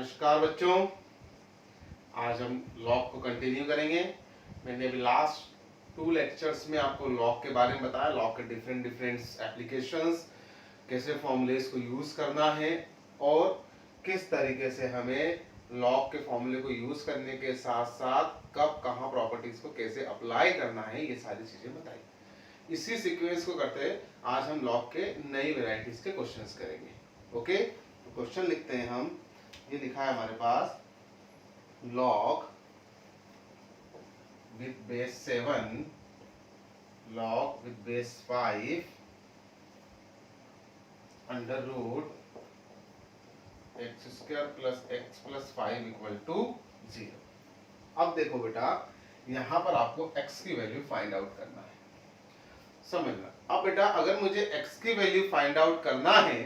नमस्कार बच्चों, आज हम लॉग को कंटिन्यू करेंगे। मैंने अभी लास्ट 2 लेक्चर्स में आपको लॉग के बारे में बताया, लॉग के डिफरेंट एप्लीकेशंस, कैसे फॉर्मूलेस को यूज करना है और किस तरीके से हमें लॉग के फॉर्मूले को यूज करने के साथ साथ कब कहाँ प्रॉपर्टीज को कैसे अप्लाई करना है, ये सारी चीजें बताई। इसी सीक्वेंस को करते हैं आज हम लॉग के नई वेराइटीज के क्वेश्चंस करेंगे। ओके, तो क्वेश्चन लिखते हैं हम। ये लिखा है हमारे पास, log with base 7, log with base 5 under root x square plus x plus 5 equal to 0। अब देखो बेटा, यहां पर आपको x की वैल्यू फाइंड आउट करना है, समझना। अब बेटा अगर मुझे x की वैल्यू फाइंड आउट करना है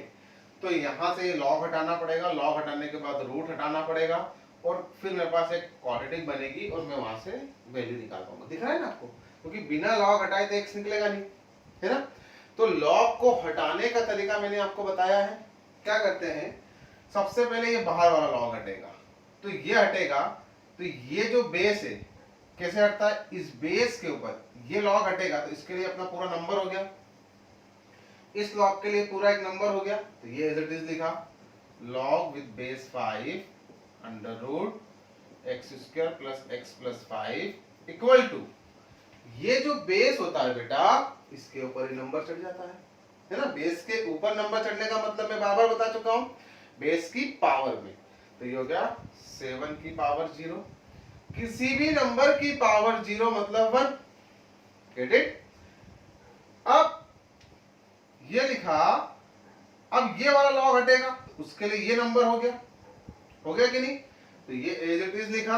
तो यहां से लॉग हटाना पड़ेगा, लॉग हटाने के बाद रूट हटाना पड़ेगा और फिर मेरे पास एक क्वाड्रेटिक बनेगी और मैं वहां से वैल्यू निकाल पाऊंगा। दिख रहा है ना आपको, क्योंकि बिना लॉग हटाए तो x निकलेगा नहीं, है ना। तो लॉग को हटाने का तरीका मैंने आपको बताया है। क्या करते हैं, सबसे पहले ये बाहर वाला लॉग हटेगा, तो ये हटेगा, तो ये जो बेस है कैसे हटता है, इस बेस के ऊपर ये लॉग हटेगा, तो इसके लिए अपना पूरा नंबर हो गया, इस लॉग के लिए पूरा एक नंबर हो गया। तो ये एज इट इज लिखा, log with base 5 under root x square plus x plus 5 equal to, ये जो बेस होता है बेटा इसके ऊपर ही नंबर चढ़ जाता है ना। बेस के ऊपर नंबर चढ़ने का मतलब मैं बार बार बता चुका हूं, बेस की पावर में। तो ये हो गया 7 की पावर 0, किसी भी नंबर की पावर 0 मतलब 1। Get it. अब ये लिखा, अब ये वाला लॉग हटेगा, उसके लिए ये नंबर हो गया कि नहीं। तो ये एज इट इज लिखा,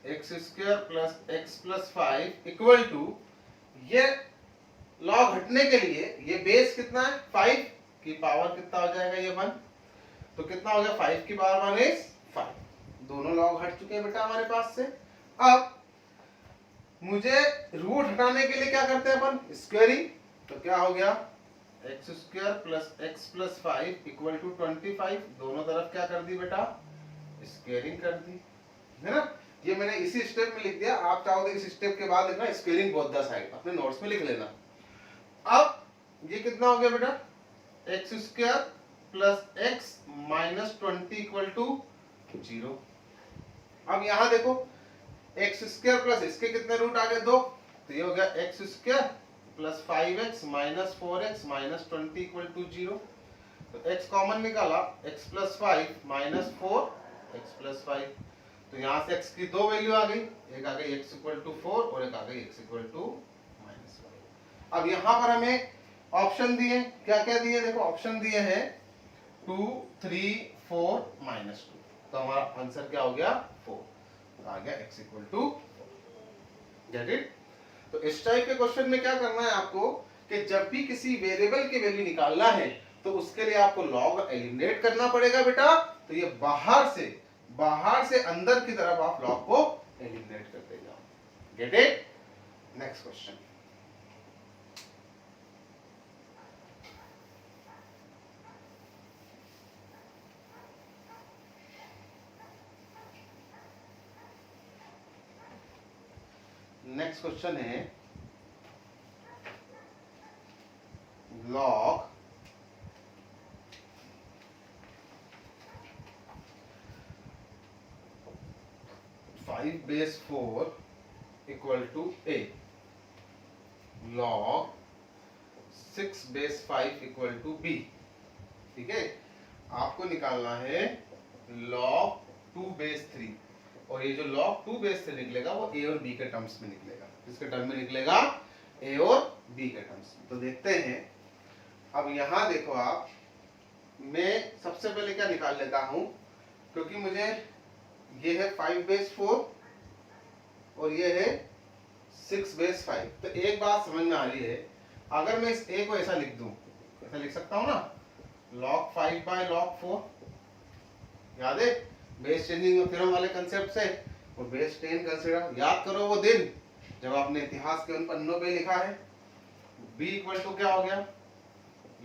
x square plus x plus 5 equal to, ये लॉग हटने के लिए ये बेस कितना है 5 की पावर कितना हो जाएगा, ये 1। तो कितना हो गया, 5 की पावर 1 इज 5। दोनों लॉग हट चुके हैं बेटा हमारे पास से। अब मुझे रूट हटाने के लिए क्या करते हैं अपन, स्क्वायरिंग। तो क्या हो गया, x square plus x plus 5 equal to 25। दोनों तरफ क्या कर दी बेटा, स्क्वायरिंग कर दी, है ना। ये मैंने इसी स्टेप में लिख दिया, आप चाहो तो इस स्टेप के बाद लिखना स्क्वायरिंग बोथ द साइड, अपने नोट्स में लिख लेना। अब ये कितना हो गया बेटा, x square plus x minus 20 equal to 0। अब यहां देखो, एक्स स्क्वायर प्लस इसके कितने रूट आ गए, 2। तो ये हो गया x square plus 5x minus 4x minus 20 equal to 0। तो x कॉमन निकाला, x plus 5 minus 4x plus 5। तो यहां से x की दो वैल्यू आ गई, एक आ गई x इक्वल टू 4 और एक आ गई x इक्वल टू माइनस 5। अब यहां पर हमें ऑप्शन दिए, क्या क्या दिए, देखो ऑप्शन दिए हैं 2 3 4 माइनस 2। तो हमारा आंसर क्या हो गया, 4। तो आ गया x equal to 4। Get it. तो इस टाइप के क्वेश्चन में क्या करना है आपको, कि जब भी किसी वेरिएबल की वैल्यू निकालना है तो उसके लिए आपको लॉग एलिमिनेट करना पड़ेगा बेटा। तो ये बाहर से अंदर की तरफ आप लॉग को एलिमिनेट करते जाओ। Get it. Next question, next question है log five base 4 equal to a, log 6 base 5 equal to b। ठीक है, आपको निकालना है लॉग 2 बेस 3, और ये जो लॉग 2 बेस 3 निकलेगा वो a और b के टर्म्स में निकलेगा। किसके टर्म में निकलेगा, a और b के टर्म्स में। तो देखते हैं। अब यहां देखो आप, मैं सबसे पहले क्या निकाल लेता हूं, क्योंकि मुझे ये है 5 बेस 4 और ये है 6 बेस 5। तो एक बात समझ में आ रही है, अगर मैं इस a को ऐसा लिख दूं, ऐसा लिख सकता हूं ना, log 5 बाय log 4। याद है बेस चेंजिंग थ्योरम वाले कंसेप्ट से, और बेस 10 कंसीडर। याद करो वो दिन जब आपने इतिहास के उन पन्नों पे लिखा है। b इक्वल टू क्या हो गया,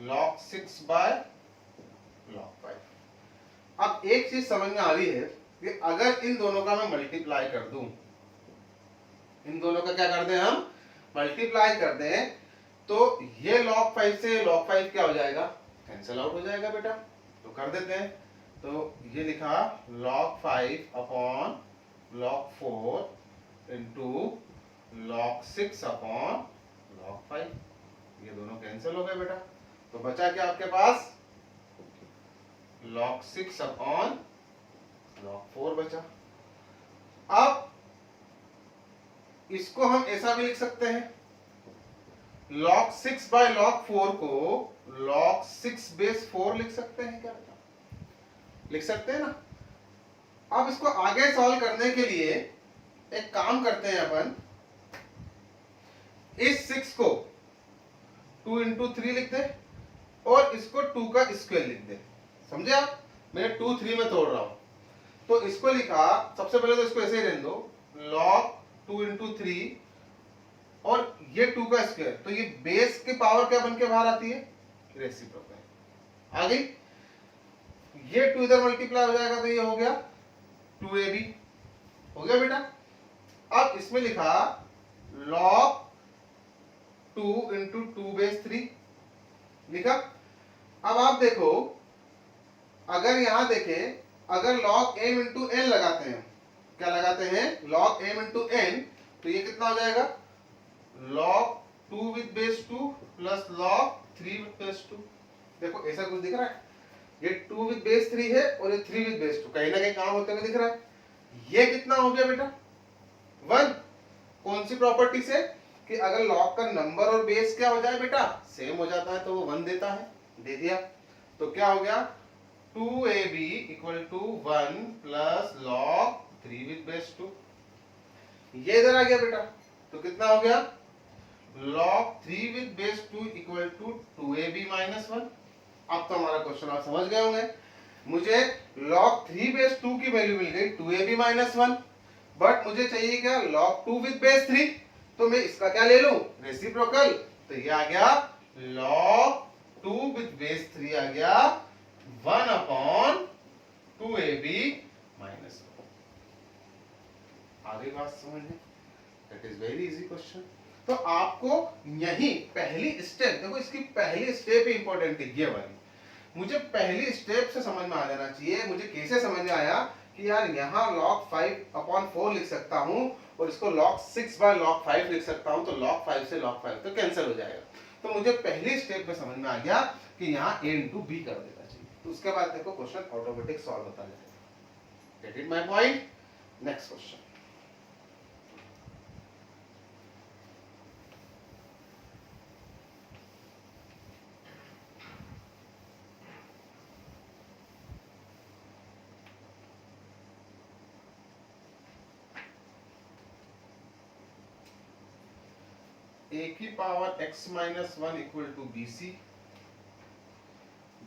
log 6 बाय log 5। अब एक चीज समझ में आ रही है कि अगर इन दोनों का मैं मल्टीप्लाई कर दूं, इन दोनों का क्या कर दें हम, मल्टीप्लाई कर दें, तो ये log 5 से log 5 क्या हो जाएगा, कैंसिल आउट हो जाएगा बेटा। तो कर देते हैं, तो ये लिखा log 5 upon log 4 into log 6 upon log 5, ये दोनों कैंसिल हो गए बेटा। तो बचा क्या आपके पास, log 6 अपॉन log 4 बचा। अब इसको हम ऐसा भी लिख सकते हैं, log 6 बाय log 4 को log 6 बेस 4 लिख सकते हैं क्या बेटा, लिख सकते हैं ना। अब इसको आगे सॉल्व करने के लिए एक काम करते हैं अपन, इस 6 को 2 इंटू 3 लिख दे और इसको 2 का स्क्वायर लिख दे, समझे आप, मैं 2 3 में तोड़ रहा हूं। तो इसको लिखा, सबसे पहले तो इसको ऐसे ही रहने दो, log 2 इंटू 3 और ये 2 का स्क्वायर, तो ये बेस की पावर क्या बन के बाहर आती है, रेसिप्रोकल आ गई। ये 2 इधर मल्टीप्लाई हो जाएगा तो ये हो गया 2ab, हो गया बेटा। अब इसमें लिखा log 2 इंटू 2 बेस 3 लिखा। अब आप देखो, अगर यहां देखें, अगर log m इंटू n लगाते हैं, क्या लगाते हैं, log m इंटू n, तो ये कितना हो जाएगा, log 2 with base 2 plus log 3 with base 2। देखो ऐसा कुछ दिख रहा है, ये 2 विद बेस 3 है और ये 3 विद बेस 2, कहीं ना कहीं काम होते हुए दिख रहा है। ये कितना हो गया बेटा, 1। कौन सी प्रॉपर्टी से, कि अगर log का नंबर और बेस क्या हो जाए बेटा, सेम हो जाता है तो वो 1 देता है, दे दिया। तो क्या हो गया, 2ab equal to 1 plus log 3 with base 2, ये इधर आ गया बेटा। तो कितना हो गया, log 3 with base 2 equal to 2ab minus 1। अब तो हमारा क्वेश्चन आप समझ गए होंगे, मुझे log 3 बेस 2 की वैल्यू मिल गई 2ab माइनस 1, बट मुझे चाहिए क्या, log 2 विद बेस 3, तो मैं इसका क्या ले लूं, रेसिप्रोकल। तो ये आ गया log 2 विद बेस 3 आ गया 1 अपॉन 2ab माइनस 1। आगे बात समझने, that is very easy question. तो आपको यही पहली स्टेप, देखो इसकी पहली स्टेप ही इंपॉर्टेंट है, ये वाली मुझे पहली स्टेप से समझ में आ जाना चाहिए। मुझे कैसे समझ में आया कि यार यहाँ log 5 अपॉन 4 लिख सकता हूँ और इसको log 6 बाय log 5 लिख सकता हूँ, तो log 5 से log 5 तो कैंसिल हो जाएगा। तो मुझे पहली स्टेप में समझ में आ गया कि यहाँ a इंटू बी कर देना चाहिए, तो उसके बाद देखो क्वेश्चन ऑटोमेटिक सॉल्व होता जाएगा। Get it my point. Next question, a की power x minus 1 equal to b c,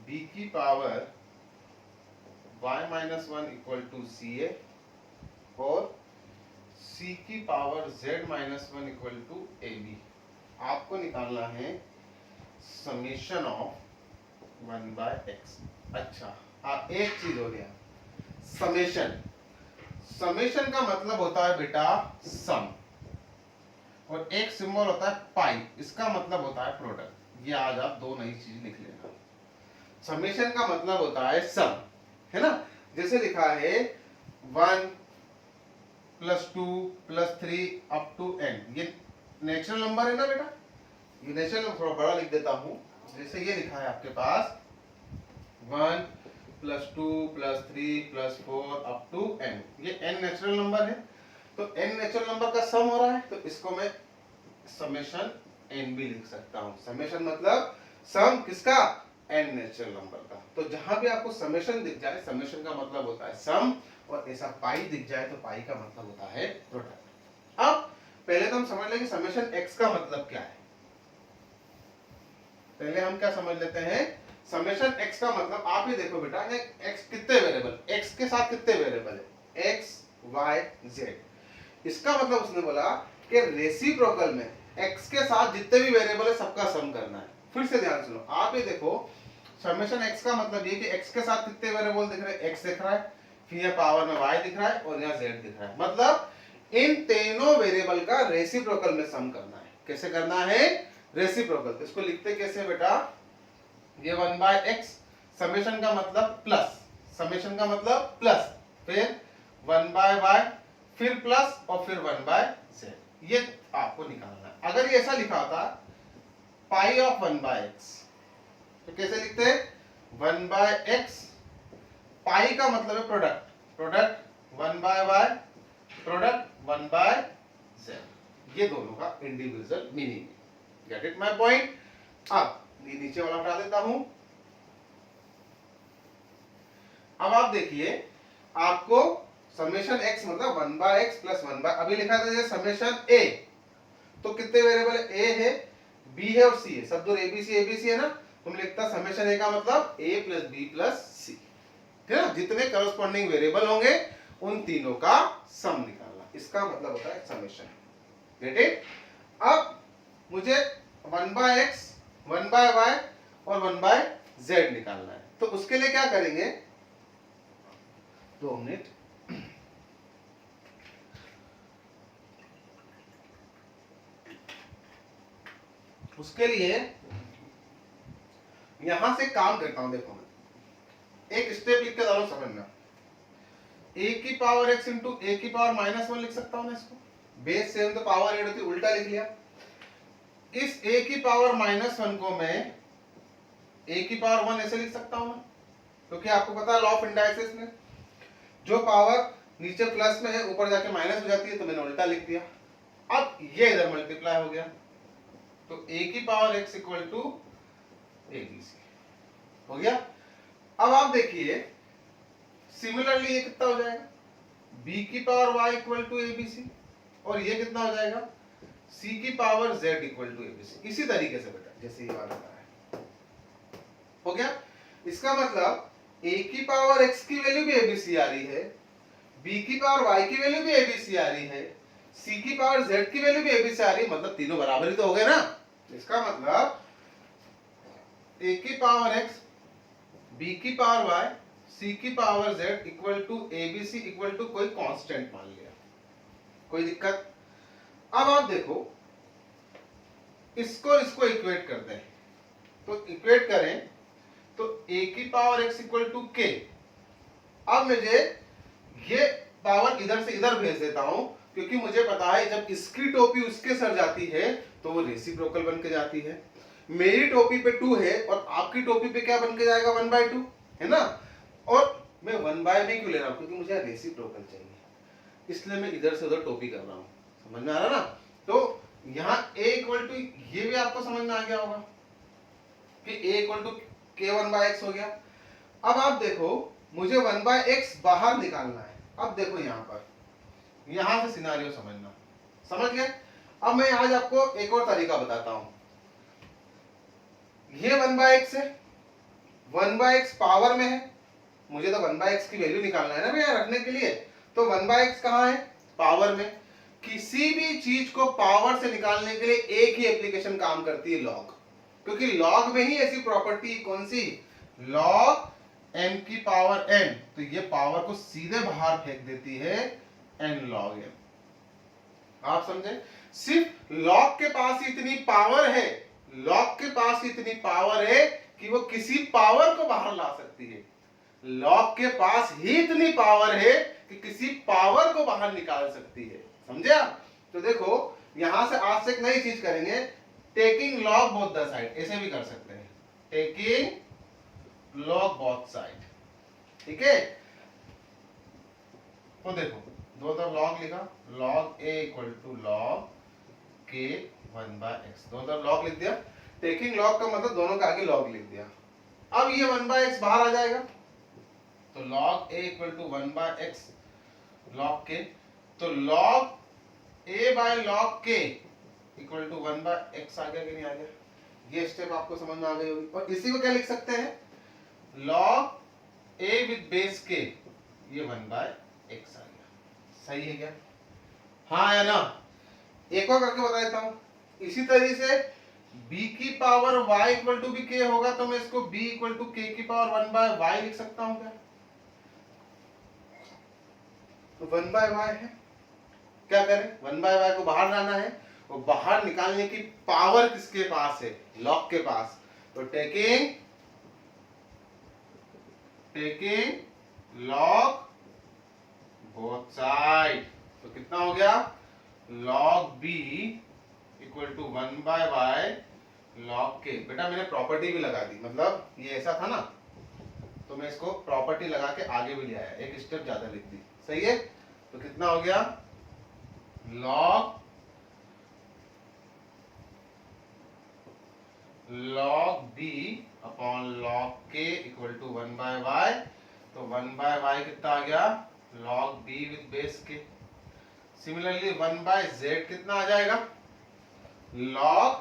b की power y minus 1 equal to c a और c की power z minus 1 equal to a b. आपको निकालना है summation of 1 by x। अच्छा, हाँ एक चीज हो गया, समेशन, समेशन का मतलब होता है बेटा सम, और एक सिंबल होता है पाई, इसका मतलब होता है प्रोडक्ट। ये आज आप दो नई चीज लिख लेना। समेशन का मतलब होता है सम, है ना, जैसे लिखा है 1 plus 2 plus 3 up to n, ये नेचुरल नंबर है ना बेटा, ये नेचुरल नंबर थोड़ा बड़ा लिख देता हूं, जैसे ये लिखा है आपके पास 1 plus 2 plus 3 plus 4 up to n, ये n नेचुरल नंबर है। तो n नेचुरल नंबर का सम हो रहा है, तो इसको मैं समेशन n भी लिख सकता हूं। समेशन मतलब सम किसका, n नेचुरल नंबर का। तो जहां भी आपको समेशन दिख जाए, समेशन का मतलब होता है सम, और ऐसा पाई दिख जाए तो पाई का मतलब होता है प्रोडक्ट। अब पहले तो हम समझ लेंगे समेशन x का मतलब क्या है। पहले हम क्या समझ लेते हैं, समेशन x का मतलब, आप ही देखो बेटा, x कितने वेरिएबल, x के साथ कितने वेरिएबल है, x y z। इसका मतलब उसने बोला कि रेसिप्रोकल में x के साथ जितने भी वेरिएबल है सबका सम करना है। फिर से ध्यान सुनो, आप ये देखो समेशन x का मतलब ये कि x के साथ कितने वेरिएबल दिख रहे हैं, x दिख रहा है, फिर यहाँ पावर में y दिख रहा है और यहाँ z दिख रहा है। मतलब इन तीनों वेरिएबल का रेसिप्रोकल में सम करना है। कैसे करना है? रेसिप्रोकल। इसको लिखते कैसे बेटा? ये 1/x समेशन का मतलब प्लस, समेशन का मतलब प्लस, फिर 1/y, फिर प्लस और फिर 1/z। ये आपको निकालना है। अगर ये ऐसा लिखा होता पाई ऑफ 1/x, तो कैसे लिखते हैं? 1/x, पाई का मतलब है product, product 1/y, product 1/z। ये दोनों का इंडिविजुअल मीनिंग है। Gate it my point? अब नीचे वाला हटा देता हूं। अब आप देखिए, आपको समेशन x मतलब 1/x प्लस 1/, अभी लिखा था समेशन a, तो कितने वेरिएबल है? a है, b है और c है, सब दो abc है ना, तुम लिखता समेशन a का मतलब a plus b plus c, ठीक है ना? जितने करस्पॉन्डिंग वेरिएबल होंगे उन तीनों का सम निकालना, इसका मतलब होता है समेशन। Get it? अब मुझे 1/x, 1/y और 1/z निकालना है, तो उसके लिए क्या करेंगे? 2 मिनट। उसके लिए यहां से काम करता हूं। देखो मैं एक स्टेप लिख के डालो, समझना। a की पावर x इंटू a की पावर -1 लिख सकता हूं ना इसको, बेस सेम तो पावर ऐड होती, उल्टा लिख लिया। इस a की पावर -1 को मैं a की पावर 1 ऐसे लिख सकता हूं ना, क्योंकि आपको पता है लॉ ऑफ इंडाइसिस में जो पावर नीचे प्लस में है ऊपर जाके माइनस हो जाती है, तो मैंने उल्टा लिख दिया। अब ये इधर मल्टीप्लाई हो गया, तो a की power x equal to abc हो गया। अब आप देखिए सिमिलरली ये कितना हो जाएगा? b की power y equal to abc, और ये कितना हो जाएगा? c की power z equal to abc। इसी तरीके से बेटा जैसे ये वाला है, हो गया। इसका मतलब a की पावर x की वैल्यू भी abc आ रही है, b की पावर y की वैल्यू भी abc आ रही है, c की पावर z की वैल्यू भी abc आ रही है, मतलब तीनों बराबर ही तो हो गए ना। इसका मतलब a की पावर x, b की पावर y, c की power z equal to abc equal to कोई कांस्टेंट मान लिया, कोई दिक्कत? अब आप देखो इसको इसको इक्वेट करते हैं, तो इक्वेट करें तो a की power x equal to k। अब मुझे ये पावर इधर से इधर भेज देता हूं, क्योंकि मुझे पता है जब इसकी टोपी उसके सर जाती है तो वो रेसिप्रोकल बन के जाती है। मेरी टोपी पे 2 है और आपकी टोपी पे क्या बन के जाएगा? 1/2 है ना। और मैं 1/, में क्यों ले रहा हूं? क्योंकि मुझे रेसिप्रोकल चाहिए, इसलिए मैं इधर से उधर टोपी कर रहा हूं। समझ में आ रहा ना? तो यहाँ a इक्वल टू, ये भी आपको समझ में आ गया होगा कि a इक्वल टू k1/x हो गया। अब आप देखो मुझे 1/x बाहर निकालना है। अब देखो यहाँ पर, यहां से सिनारियो समझना, समझ गए? अब मैं आज आपको एक और तरीका बताता हूं। ये 1/x है, 1/x पावर में है, मुझे तो 1/x की वैल्यू निकालना है ना भैया रखने के लिए, तो 1/x कहां है? पावर में। किसी भी चीज को पावर से निकालने के लिए एक ही एप्लीकेशन काम करती है, लॉग, क्योंकि लॉग में ही ऐसी प्रॉपर्टी कौन सी? लॉग m की पावर n, तो ये पावर को सीधे बाहर फेंक देती है n log m। आप समझे? सिर्फ लॉग के पास इतनी पावर है, लॉग के पास इतनी पावर है कि वो किसी पावर को बाहर ला सकती है। लॉग के पास ही इतनी पावर है कि किसी पावर को बाहर निकाल सकती है। समझे आप? तो देखो यहां से आज से एक नई चीज करेंगे, taking log both the side, ऐसे भी कर सकते हैं, टेकिंग लॉग बोथ साइड, ठीक है। तो देखो दो तरफ लॉग लिखा, log a equal to log k 1/x, दो तरफ लॉग लिख दिया। टेकिंग लॉग का मतलब दोनों के आगे लॉग लिख दिया। अब ये 1/x बाहर आ जाएगा, तो log a equal to 1/x log k, तो log a by log k equal to 1/x आ गया कि नहीं आ गया? ये स्टेप आपको समझ में आ गई होगी। और इसी को क्या लिख सकते हैं? log a with base k, ये 1/x आ गया। सही है क्या? हाँ या ना? एक और करके बता देता हूं। इसी तरीके से b की पावर y इक्वल टू भी k होगा तो मैं इसको b इक्वल टू k की पावर 1 बाय y लिख सकता हूं क्या? तो 1 बाय y है, क्या करें 1 बाय y को बाहर लाना है, वो बाहर निकालने की पावर किसके पास है? लॉग के पास। तो टेकिंग लॉग बोथ साइड, तो कितना हो गया log b equal to 1 by y log k। बेटा मैंने प्रॉपर्टी भी लगा दी, मतलब ये ऐसा था ना, तो मैं इसको प्रॉपर्टी लगा के आगे भी ले आया, एक स्टेप ज्यादा लिख दी, सही है। तो कितना हो गया log b upon log k equal to 1 by y। तो 1 बाय y कितना आ गया log b with base k। Similarly 1 by z कितना आ जाएगा log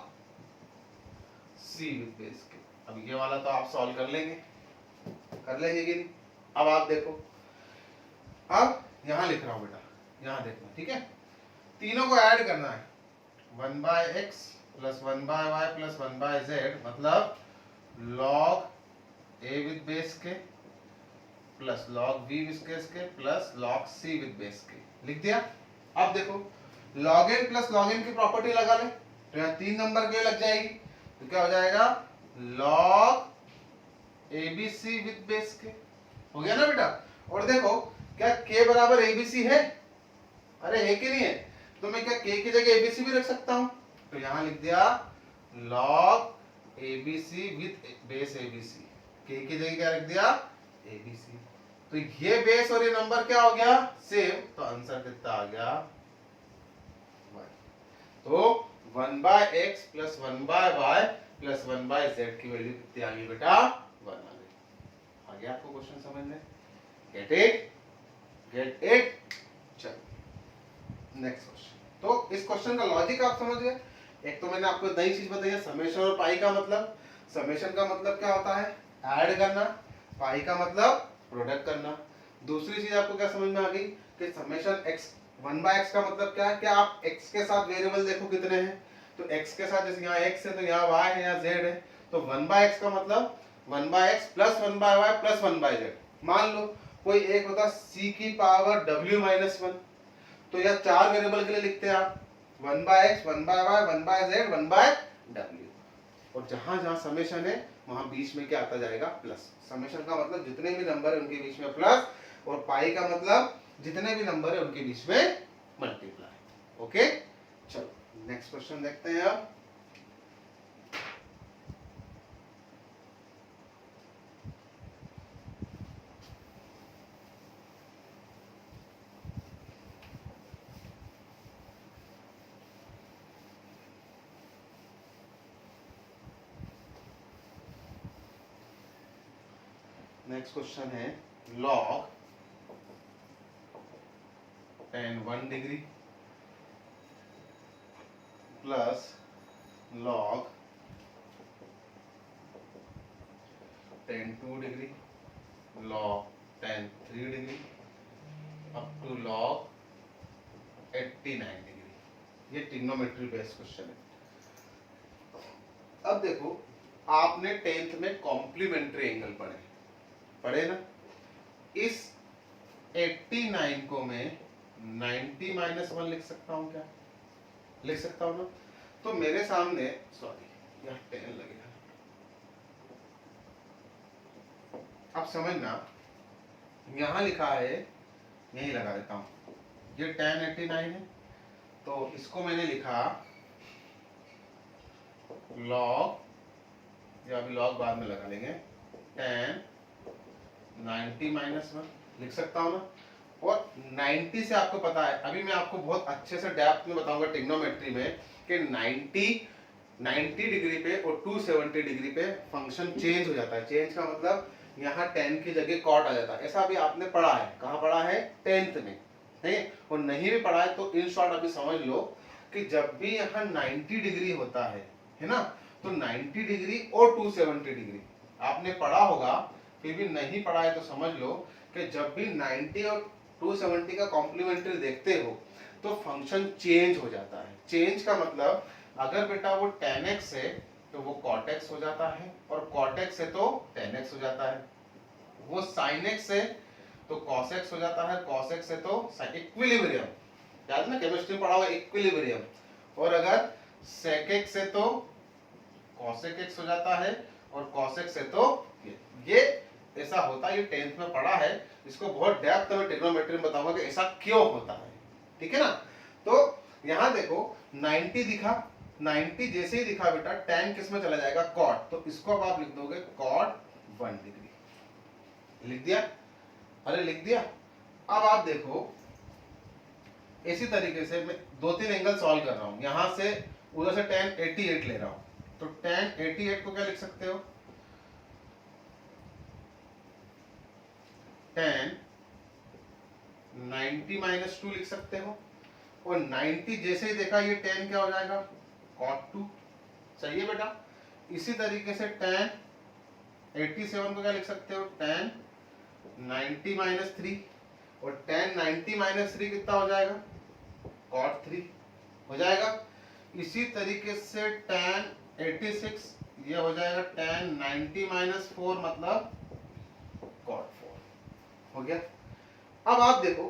c with base k। अब ये वाला तो आप सॉल्व कर लेंगे कि नहीं? अब आप देखो, अब यहां लिख रहा हूं बेटा, यहां देखना, ठीक है। तीनों को ऐड करना है, 1 by x plus 1 by y plus 1 by z, मतलब log a with base k plus log b with base k plus log c with base k, लिख दिया। अब देखो log n plus log n की property लगा ले, तो यहाँ 3 नंबर के लग जाएगी, तो क्या हो जाएगा log abc विद बेस के, हो गया ना बेटा। और देखो क्या k बराबर abc है? अरे है कि नहीं है? तो मैं क्या k की जगह abc भी रख सकता हूं, तो यहां लिख दिया log abc with base abc, k की जगह क्या रख दिया abc। तो ये बेस और ये नंबर क्या हो गया सेम, तो आंसर कितना आ गया 1। तो 1 by x plus 1 by y plus 1 by z की वैल्यू कितनी आ गई बेटा 1 आ गई। आ गया आपको क्वेश्चन समझ में? Get it. चलो नेक्स्ट क्वेश्चन। तो इस क्वेश्चन का लॉजिक आप समझ गए। एक तो मैंने आपको नई चीज बताई है समेशन और पाई का मतलब। समेशन का मतलब क्या होता है ऐड करना, पाई का मतलब प्रोडक्ट करना। दूसरी चीज आपको क्या समझ में आ गई कि समेशन x 1 बाय x का मतलब क्या है कि आप x के साथ वेरिएबल देखो कितने हैं, तो x के साथ जैसे यहाँ x है तो यहाँ y है यहाँ z है, तो 1 बाय x का मतलब 1 by x plus 1 by y plus 1 by z। मान लो कोई एक होता c की पावर w माइनस 1, तो यह 4 वेरिएबल के लिए लिखते हैं आप 1 by x 1 by y 1 by z 1 by w। और जहां जहां समेशन है वहां बीच में क्या आता जाएगा प्लस। समेशन का मतलब जितने भी नंबर है उनके बीच में प्लस, और पाई का मतलब जितने भी नंबर है उनके बीच में मल्टीप्लाई। ओके चलो नेक्स्ट क्वेश्चन देखते हैं अब। नेक्स्ट क्वेश्चन है log tan 1 degree plus log tan 2 degree log tan 3 degree up to log 89 degree. ये ट्रिग्नोमेट्री बेस्ड क्वेश्चन है। अब देखो आपने 10th में कॉम्प्लीमेंट्री एंगल पढ़े ना, इस 89 को मैं 90 माइनस 1 लिख सकता हूं क्या? लिख सकता हूं ना। तो मेरे सामने सॉरी यहाँ 10 लगेगा, अब समझना यहां लिखा है, यही लगा देता हूं, ये tan 89 है, तो इसको मैंने लिखा log, या अभी log बाद में लगा लेंगे, tan 90 माइनस 1 लिख सकता हूं ना। और 90 से आपको पता है, अभी मैं आपको बहुत अच्छे से डेप्थ में बताऊंगा ट्रिग्नोमेट्री में कि 90 डिग्री पे और 270 डिग्री पे फंक्शन चेंज हो जाता है। चेंज का मतलब यहाँ 10 की जगह कॉट आ जाता है। ऐसा अभी आपने पढ़ा है, कहाँ पढ़ा है 10th में, है। और नहीं भी पढ़ा है तो इन शॉर्ट अभी समझ लो कि जब भी यहाँ 90 डिग्री होता है ना, तो 90 डिग्री और 270 डिग्री आपने पढ़ा होगा, फिर भी नहीं पढ़ा है तो समझ लो कि जब भी 90 और 270 का कॉम्प्लीमेंट्री देखते हो तो फंक्शन चेंज हो जाता है। चेंज का मतलब अगर बेटा वो tan x है तो वो cot x हो जाता है, और cot x से तो tan x हो जाता है, वो sin x से तो cos x हो जाता है, cos x से तो इक्विलिब्रियम, याद ना केमिस्ट्री में पढ़ा हुआ इक्विलिब्रियम, और अगर sec x से तो cosec x हो जाता है, और cos x से तो ये ऐसा होता है, ये 10th में पढ़ा है, इसको बहुत डेप्थ में ट्रिग्नोमेट्री में बताऊंगा कि ऐसा क्यों होता है, ठीक है ना। तो यहाँ देखो 90 दिखा, 90 जैसे ही दिखा बेटा tan किस में चला जाएगा, cot, तो इसको अब आप लिख दोगे cot 1 डिग्री, लिख दिया, अरे लिख दिया। अब आप देखो इसी तरीके से मैं 2-3 एंगल सॉल्व कर रहा हूं, यहां से उधर से tan 88 ले रहा हूं, तो tan 88 को क्या लिख सकते हो, tan 90 - 2 लिख सकते हो, और 90 जैसे ही देखा ये tan क्या हो जाएगा, cot 2, सही है बेटा। इसी तरीके से tan 87 को क्या लिख सकते हो, tan 90 - 3, और tan 90 - 3 कितना हो जाएगा, cot 3 हो जाएगा। इसी तरीके से tan 86 ये हो जाएगा tan 90 - 4 मतलब cot 4 हो गया। अब आप देखो,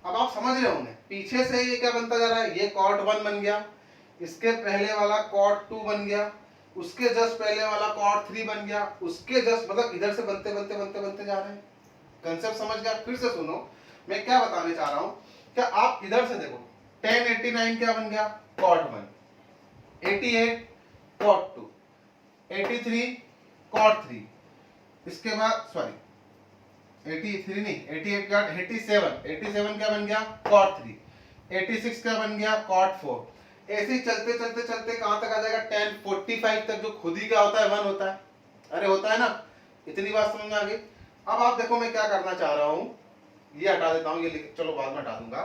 अब आप समझ रहे होंगे पीछे से ये क्या बनता जा रहा है, ये cot 1 बन गया, इसके पहले वाला cot 2 बन गया, उसके जस्ट पहले वाला cot 3 बन गया, उसके जस्ट मतलब इधर से बनते बनते बनते बनते जा रहे हैं। कंसेप्ट समझ गया, फिर से सुनो मैं क्या बताने चाह रहा हूं, क्या आप इधर से देखो tan 89 क्या बन गया, cot 1, 88 cot 2, 83 cot 3, इसके बाद सॉरी 83 नहीं 88 क्या 87 क्या बन गया, cot 3, 86 क्या बन गया, cot 4, ऐसे ही चलते चलते चलते कहां तक आ जाएगा, tan 45 तक, जो खुद ही क्या होता है 1 होता है, अरे होता है ना, इतनी बात समझ में आ गई। अब आप देखो मैं क्या करना चाह रहा हूं, ये हटा देता हूं, ये चलो बाद में हटा दूंगा।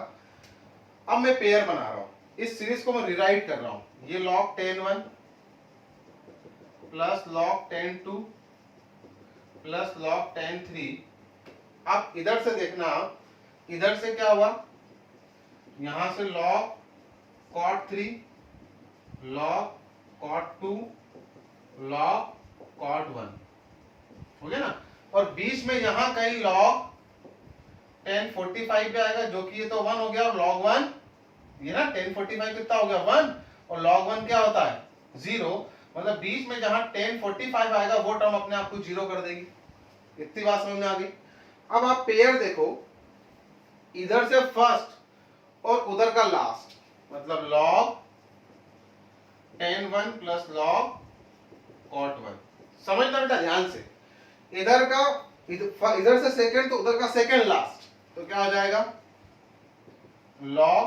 अब मैं पेयर बना रहा हूं, इस सीरीज को मैं रिराइट कर रहा हूं, ये log tan 1 plus log tan 2 plus log tan 3। अब इधर से देखना, इधर से क्या हुआ, यहां से log cot 3 log cot 2 log cot 1 हो गया ना, और बीच में यहां कहीं log tan 45 पे आएगा, जो कि ये तो 1 हो गया, और log 1 ये ना tan 45 कितना हो गया 1, और log 1 क्या होता है 0, मतलब बीच में जहां tan 45 आएगा वो टर्म अपने आप को 0 कर देगी। इतनी बात समझ में आ गई। अब आप पेयर देखो, इधर से फर्स्ट और उधर का लास्ट, मतलब log tan 1 plus log cot 1, समझना बेटा ध्यान से, इधर का इधर से सेकंड तो उधर का सेकंड लास्ट, तो क्या हो जाएगा log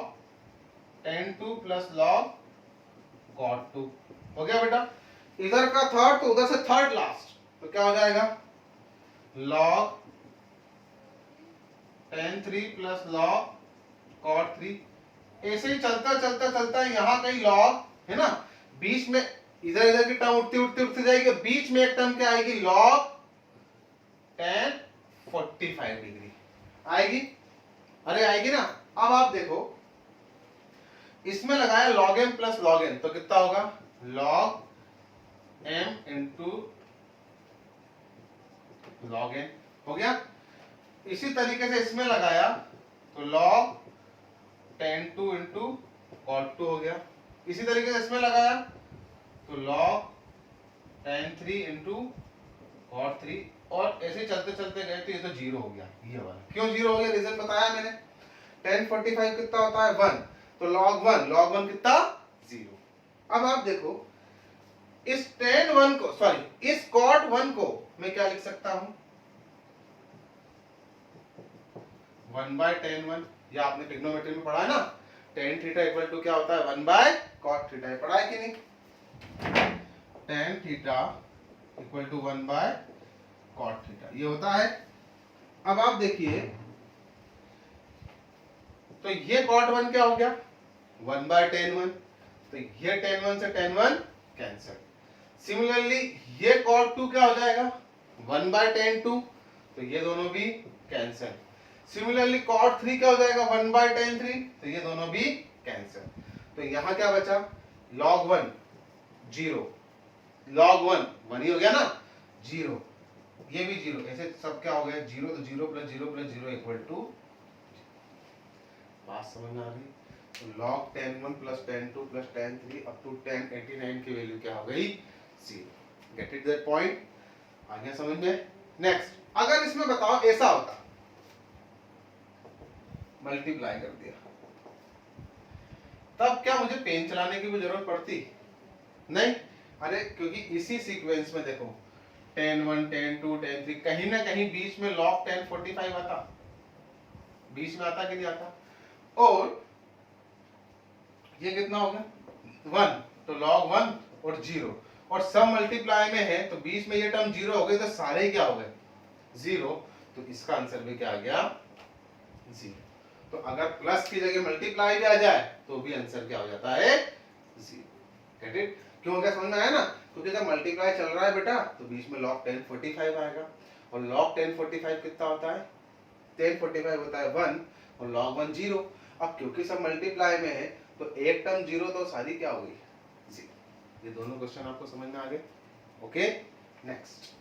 tan 2 plus log cot 2 हो गया बेटा। इधर का थर्ड तो उधर से थर्ड लास्ट, तो क्या हो जाएगा log tan 3 plus log cot 3। ऐसे ही चलता चलता चलता यहां कहीं log है ना, बीच में इधर इधर की टर्म उठती उठती उठती जाएगी, बीच में एक टर्म क्या आएगी log tan 45 डिग्री आएगी, अरे आएगी ना। अब आप देखो इसमें लगाया log m plus log n, तो कितना होगा log m into log n हो गया। इसी तरीके से इसमें लगाया तो log tan 2 इंटू cot 2 हो गया। इसी तरीके से इसमें लगाया तो log tan 3 इंटू cot 3, और ऐसे चलते चलते गए तो ये तो 0 हो गया, ये वाला क्यों 0 हो गया, रीजन बताया मैंने, tan 45 कितना होता है 1, तो log 1 कितना 0। अब आप देखो इस tan 1 को सॉरी इस cot 1 को मैं क्या लिख सकता हूं 1/tan 1, ये आपने ट्रिग्नोमेट्री में पढ़ा है ना, tan थीटा इक्वल टू क्या होता है 1/cot थीटा, ये पढ़ा है कि नहीं, tan theta equal to 1/cot theta ये होता है। अब आप देखिए तो ये cot 1 क्या हो गया 1/tan 1, तो ये tan 1 से tan 1 कैंसिल। सिमिलरली ये cot 2 क्या हो जाएगा 1/tan 2, तो ये दोनों भी कैंसिल। सिमिलरली cot 3 क्या हो जाएगा 1/tan 3, तो ये दोनों भी कैंसिल। तो यहां क्या बचा log 1 0, log 1 ही हो गया ना, 0, ये भी 0, ऐसे सब क्या हो गया 0, तो 0 प्लस 0 प्लस 0 इक्वल टू, बात समझ में आ गई। तो log tan 1 plus tan 2 plus tan 3 up to tan 89 की वैल्यू क्या हो गई 0। गेट इट दैट पॉइंट, आ गया समझ में। नेक्स्ट, अगर इसमें बताओ ऐसा होता, मल्टीप्लाई कर दिया, तब क्या मुझे पेन चलाने की भी जरूरत पड़ती? नहीं, अरे क्योंकि इसी सीक्वेंस में देखो tan 1 tan 2 tan 3 कहीं ना कहीं बीच में log tan 45 आता, बीच में आता कि नहीं आता, और ये कितना हो गया 1, तो log 1 और 0, और सब मल्टीप्लाई में है तो बीच में ये टर्म 0 हो गई, तो सारे ही क्या हो गए 0, तो इसका आंसर भी क्या आ गया 0। तो अगर प्लस की जगह मल्टीप्लाई भी आ जाए तो भी आंसर क्या हो जाता है 0। Get it? क्यों हो गया, समझ में आया ना? क्योंकि जब मल्टीप्लाई चल रहा है बेटा तो बीच में log 10 45 आएगा, और log 10 45 कितना होता है 10 45 होता है 1, और log 1 0। अब क्योंकि सब मल्टीप्लाई में है तो एक टर्म 0, तो सारी क्या हो गई 0। ये दोनों क्वेश्चन आपको समझ में आ गए? Okay, next.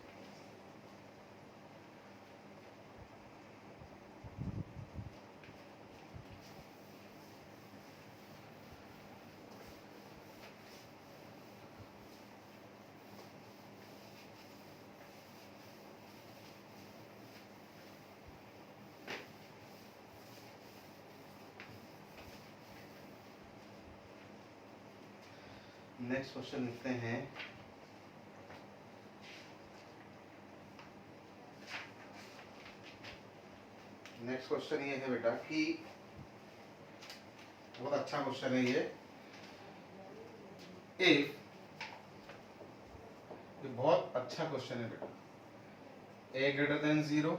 नेक्स्ट क्वेश्चन लिखते हैं, नेक्स्ट क्वेश्चन ये है बेटा कि बहुत अच्छा क्वेश्चन है ये, इफ, ये बहुत अच्छा क्वेश्चन है बेटा, a ग्रेटर देन 0।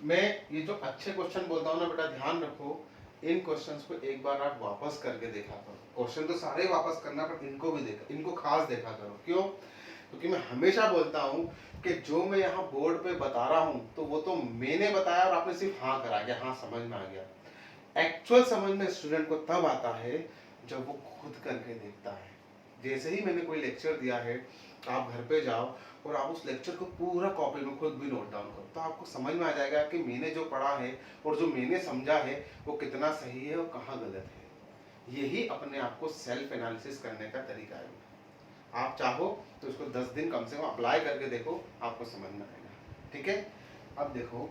मैं ये जो अच्छे क्वेश्चन बोलता हूँ ना बेटा, ध्यान रखो, इन क्वेश्चंस को एक बार आप वापस करके देखा करो। क्वेश्चन तो सारे वापस करना, पर इनको भी देखा, इनको खास देखा करो। क्यों? क्योंकि मैं हमेशा बोलता हूँ कि जो मैं यहाँ बोर्ड पे बता रहा हूँ तो वो तो मैंने बताया और आपने सिर्फ हाँ करा गया, हाँ समझ में आ गया। एक्चुअल समझ में स्टूडेंट को तब आता है जब वो खुद करके देखता है। जैसे ही मैंने कोई लेक्चर दिया है, आप घर पे जाओ और आप उस लेक्चर को पूरा कॉपी में खुद भी नोट डाउन करो, तो आपको समझ में आ जाएगा कि मैंने जो पढ़ा है और जो मैंने समझा है वो कितना सही है और कहाँ गलत है। यही अपने आप को सेल्फ एनालिसिस करने का तरीका है। आप चाहो तो इसको 10 दिन कम से कम अप्लाई करके देखो, आपको समझ में आएगा। ठीक है, अब देखो,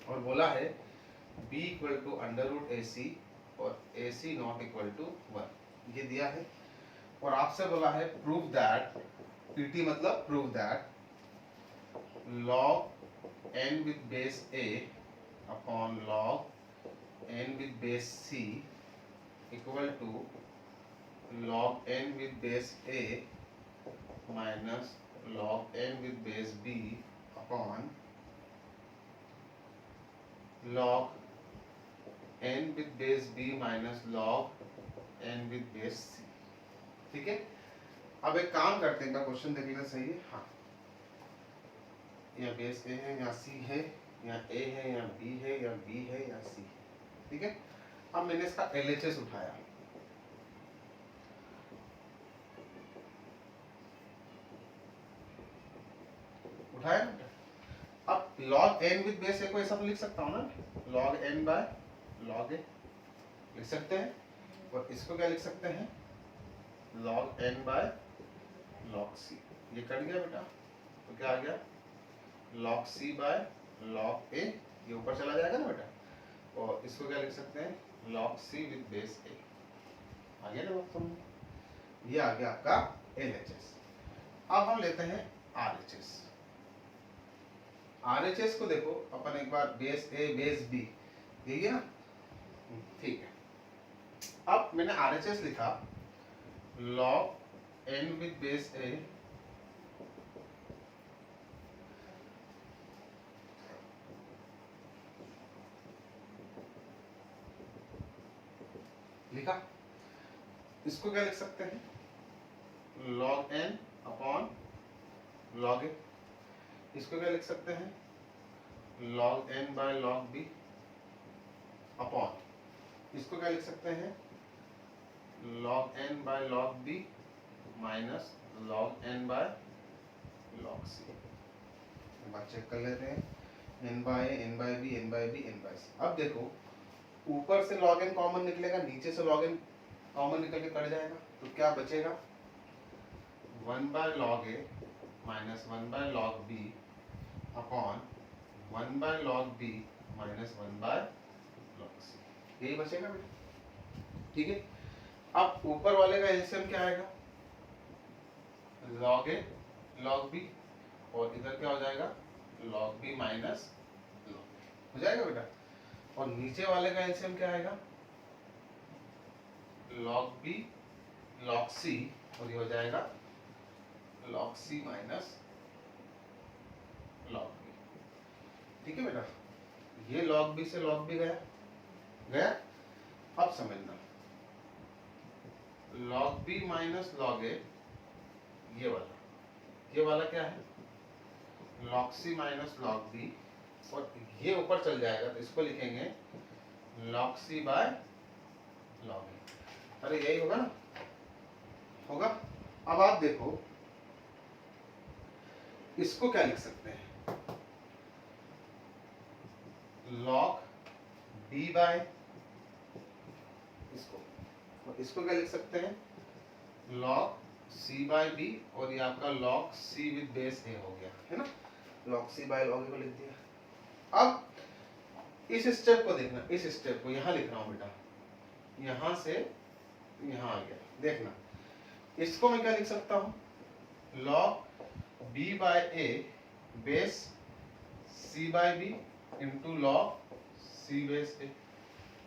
और बोला है b equal to under root a c और a c not equal to 1, ये दिया है। और आपसे बोला है प्रूव दैट, पीटी मतलब prove that, log n with base a upon log n with base c equal to log n with base a minus log n with base b upon log n with base b minus log n with base c। ठीक है, अब एक काम करते हैं, question देख लेना सही है। हाँ, या बेस ए है या सी है, या ए है या बी है, या बी है या सी है। ठीक है, अब मैंने इसका LHS उठाया, उठाया ना। अब log n with base a को ऐसा तो लिख सकता हूँ ना, log n by log a लिख सकते हैं, और इसको क्या लिख सकते हैं log n by log c। ये कट गया बेटा, तो क्या आ गया log c by log a, ये ऊपर चला जाएगा ना बेटा, और इसको क्या लिख सकते हैं log c with base a। आ गया ना बात समझ? ये आ गया आपका LHS। अब हम लेते हैं RHS। RHS को देखो अपन एक बार, बेस a बेस b देखिए ना, ठीक है। अब मैंने RHS लिखा log n with base a लिखा, इसको क्या लिख सकते हैं log n upon log a, इसको क्या लिख सकते हैं log n by log b upon, इसको क्या लिख सकते हैं log n by log b minus log n by log c। बात चेक कर लेते हैं, n by a, n by b, n by b, n by c। अब देखो ऊपर से log n कॉमन निकलेगा, नीचे से log n कॉमन निकल के कट जाएगा, तो क्या बचेगा 1 by log a minus 1 by log b upon 1 by log b minus 1 by log c, यही बचेगा बेटा। ठीक है, अब ऊपर वाले का एलसीएम क्या आएगा log a log b, और इधर क्या हो जाएगा log b minus log a, हो जाएगा बेटा। और नीचे वाले का एलसीएम क्या आएगा log b log c, और ये हो जाएगा log c minus log b। ठीक है बेटा, ये log b से log b गया गया। अब समझना log b minus log a, ये वाला क्या है log c minus log b, और ये ऊपर चल जाएगा तो इसको लिखेंगे log c by log a। अरे यही होगा ना, होगा। अब आप देखो इसको क्या लिख सकते हैं log b बाय, इसको क्या लिख सकते हैं log c बाय b, और ये आपका log c with base a हो गया है ना, log c by log a को लिख दिया। अब इस स्टेप को देखना, इस स्टेप को यहाँ लिख रहा हूँ बेटा, यहाँ से यहाँ आ गया, देखना इसको मैं क्या लिख सकता हूँ log b by a base c by b into log c base a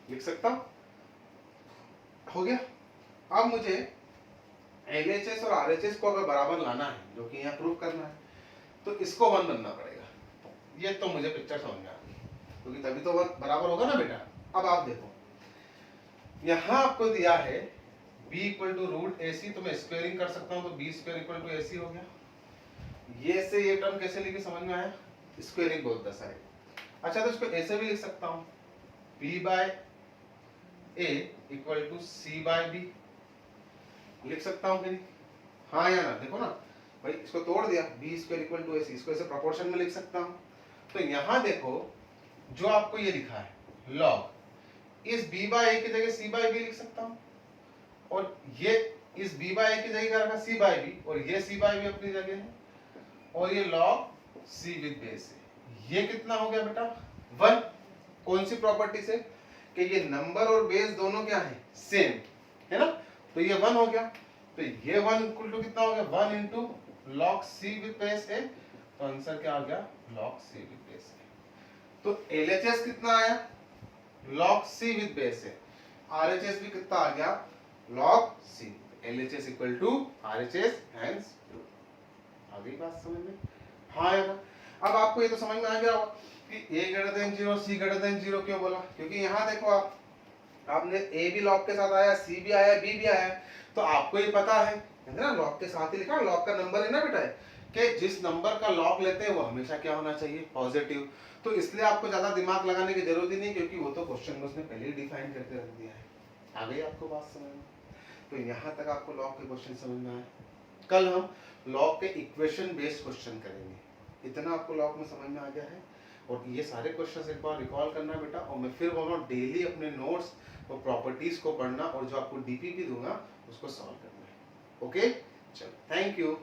लिख सकता हूँ, हो गया। अब मुझे LHS और RHS को अगर बराबर लाना है, जो कि यहाँ प्रूव करना है, तो इसको 1 बनना पड़ेगा। ये तो मुझे पिक्चर समझ में आ गई, क्योंकि तभी तो 1 बराबर होगा ना बेटा। अब आप देखो यहाँ आपको दिया है b equal to root AC, तो मैं स्क्वेयरिंग कर सकता हूँ, तो b square equal to AC हो गया। ये से ये टर्म कैसे लिखे समझ में आया, स्क्वेयरिंग बोथ द साइड। अच्छा तो इसको ऐसे भी लिख सकता हूँ b by a equal to c by b, लिख सकता हूँ कि नहीं, हाँ या ना, देखो ना भाई, इसको तोड़ दिया, b square equal to ac, इसको ऐसे प्रोपोर्शन में लिख सकता हूँ। तो यहाँ देखो जो आपको ये लिखा है log, इस b बाय a की जगह c बाय b लिख सकता हूँ, और ये इस b बाय a की जगह क्या रखा c बाय b, और ये c बाय b अपनी जगह है, और ये log c विद बेस है। ये कितना हो गया बेटा 1, कौन सी प्रॉपर्टी से कि ये नंबर और बेस दोनों क्या है सेम है ना, तो ये 1 हो गया। तो ये 1 इक्वल टू कितना हो गया 1 into log c with base a, तो आंसर क्या आ गया log c with base a। तो LHS कितना आया log c with base a, RHS भी कितना आ गया log c, LHS equal to RHS hence आ गई बात समझ में, हाँ यार। अब आपको ये तो समझ में आ गया होगा कि a greater than 0 c greater than 0 क्यों बोला, क्योंकि यहाँ देखो आपने a भी log के साथ आया, c भी आया, b भी आया, तो आपको ये पता है ना log के साथ ही लिखा, log का नंबर है ना बेटा, कि जिस नंबर का log लेते हैं वो हमेशा क्या होना चाहिए पॉजिटिव। तो इसलिए आपको ज्यादा दिमाग लगाने की जरूरत ही नहीं, क्योंकि वो तो क्वेश्चन में उसने पहले ही डिफाइन करके रख दिया है। आ गई आपको बात समझ में, तो यहाँ तक आपको log के क्वेश्चन समझ में आए। कल हम log के इक्वेशन बेस्ड क्वेश्चन करेंगे, इतना आपको log में समझ में आ गया है। और ये सारे क्वेश्चंस एक बार रिकॉल करना बेटा, और मैं फिर बोल रहा हूँ डेली अपने नोट्स और प्रॉपर्टीज को पढ़ना, और जो आपको डीपीपी दूंगा उसको सॉल्व करना है। ओके, चलो, थैंक यू।